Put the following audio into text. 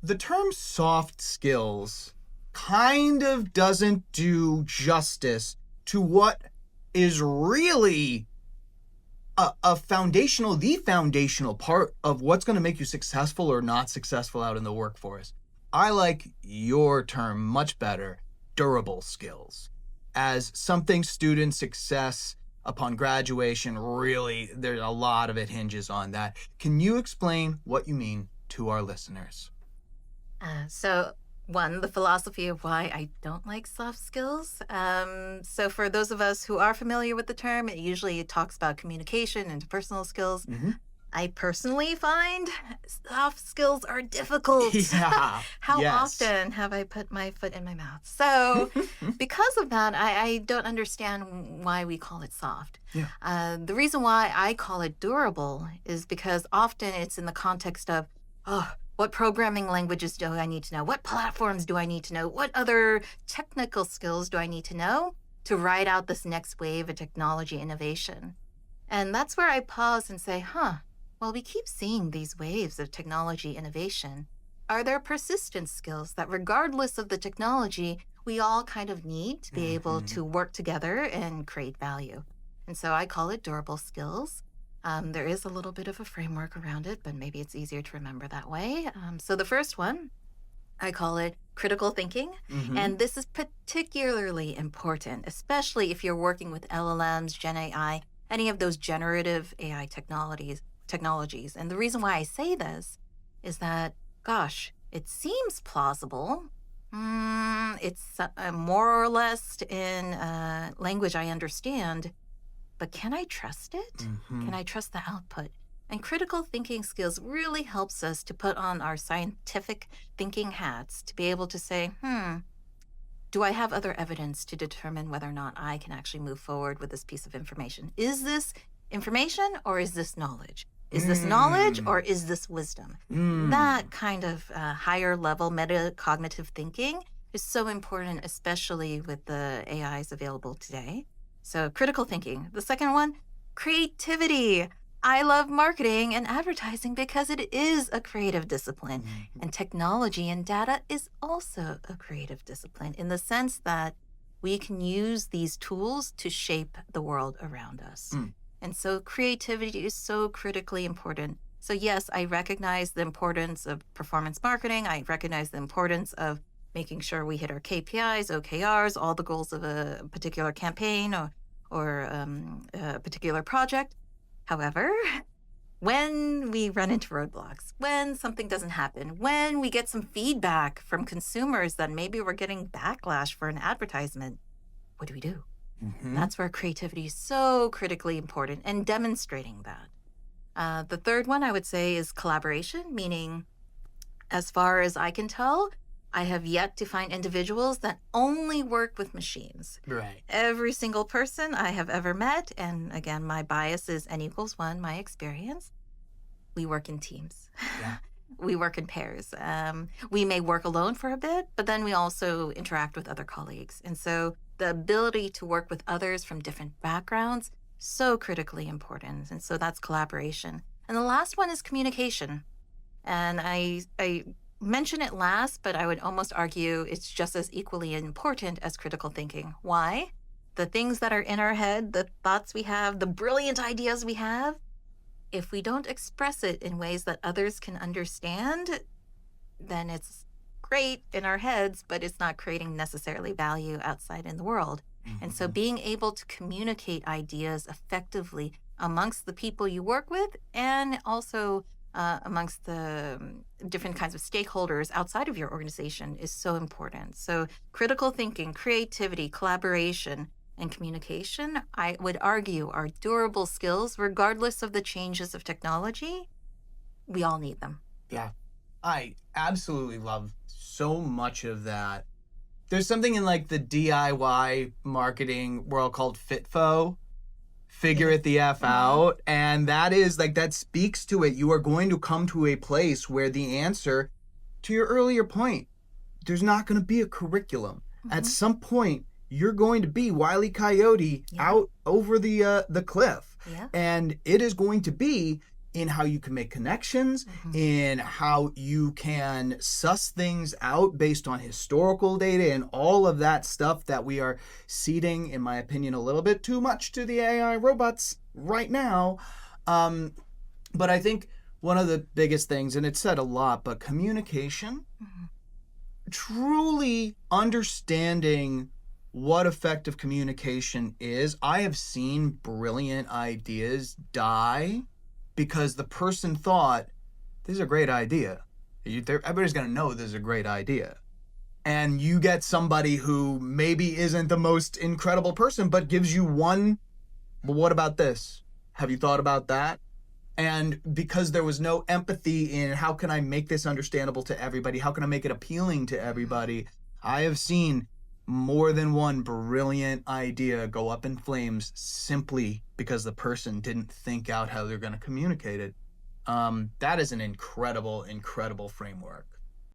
The term soft skills kind of doesn't do justice to what is really the foundational part of what's going to make you successful or not successful out in the workforce. I like your term much better, durable skills, as something student success upon graduation, really, there's a lot of it hinges on that. Can you explain what you mean to our listeners? One, the philosophy of why I don't like soft skills. So for those of us who are familiar with the term, it usually talks about communication and interpersonal skills. Mm-hmm. I personally find soft skills are difficult. Yeah. How Yes. often have I put my foot in my mouth? So because of that, I don't understand why we call it soft. Yeah. The reason why I call it durable is because often it's in the context of, what programming languages do I need to know? What platforms do I need to know? What other technical skills do I need to know to ride out this next wave of technology innovation? And that's where I pause and say, well, we keep seeing these waves of technology innovation. Are there persistent skills that, regardless of the technology, we all kind of need to be able to work together and create value? And so I call it durable skills. There is a little bit of a framework around it, but maybe it's easier to remember that way. So the first one, I call it critical thinking. Mm-hmm. And this is particularly important, especially if you're working with LLMs, Gen AI, any of those generative AI technologies. And the reason why I say this is that, gosh, it seems plausible. It's more or less in language I understand. But can I trust it? Mm-hmm. Can I trust the output? And critical thinking skills really helps us to put on our scientific thinking hats to be able to say, do I have other evidence to determine whether or not I can actually move forward with this piece of information? Is this information or is this knowledge? Is this knowledge or is this wisdom? That kind of higher level metacognitive thinking is so important, especially with the AIs available today. So critical thinking. The second one, creativity. I love marketing and advertising because it is a creative discipline. And technology and data is also a creative discipline in the sense that we can use these tools to shape the world around us. And so creativity is so critically important. So yes, I recognize the importance of performance marketing. I recognize the importance of making sure we hit our KPIs, OKRs, all the goals of a particular campaign or a particular project. However, when we run into roadblocks, when something doesn't happen, when we get some feedback from consumers that maybe we're getting backlash for an advertisement, what do? That's where creativity is so critically important and demonstrating that. The third one I would say is collaboration, meaning as far as I can tell, I have yet to find individuals that only work with machines. Right. Every single person I have ever met, and again, my bias is N=1, my experience, we work in teams. Yeah. We work in pairs. We may work alone for a bit, but then we also interact with other colleagues. And so the ability to work with others from different backgrounds, so critically important. And so that's collaboration. And the last one is communication. And I mention it last, but I would almost argue it's just as equally important as critical thinking. Why? The things that are in our head, the thoughts we have, the brilliant ideas we have, if we don't express it in ways that others can understand, then it's great in our heads, but it's not creating necessarily value outside in the world. And so being able to communicate ideas effectively amongst the people you work with and also amongst the different kinds of stakeholders outside of your organization is so important. So critical thinking, creativity, collaboration, and communication, I would argue, are durable skills regardless of the changes of technology. We all need them. Yeah. I absolutely love so much of that. There's something in like the DIY marketing world called FITFO. Figure it the F out. And that is like, that speaks to it. You are going to come to a place where the answer, to your earlier point, there's not going to be a curriculum. At some point, you're going to be Wile E. Coyote out over the cliff. Yeah. And it is going to be, in how you can make connections, Mhm. in how you can suss things out based on historical data and all of that stuff that we are ceding, in my opinion, a little bit too much to the AI robots right now. But I think one of the biggest things, and it's said a lot, but communication, Mhm. truly understanding what effective communication is. I have seen brilliant ideas die because the person thought, this is a great idea. Everybody's going to know this is a great idea. And you get somebody who maybe isn't the most incredible person, but gives you one, well, what about this? Have you thought about that? And because there was no empathy in how can I make this understandable to everybody? How can I make it appealing to everybody? I have seen more than one brilliant idea go up in flames simply because the person didn't think out how they're going to communicate it. That is an incredible, incredible framework.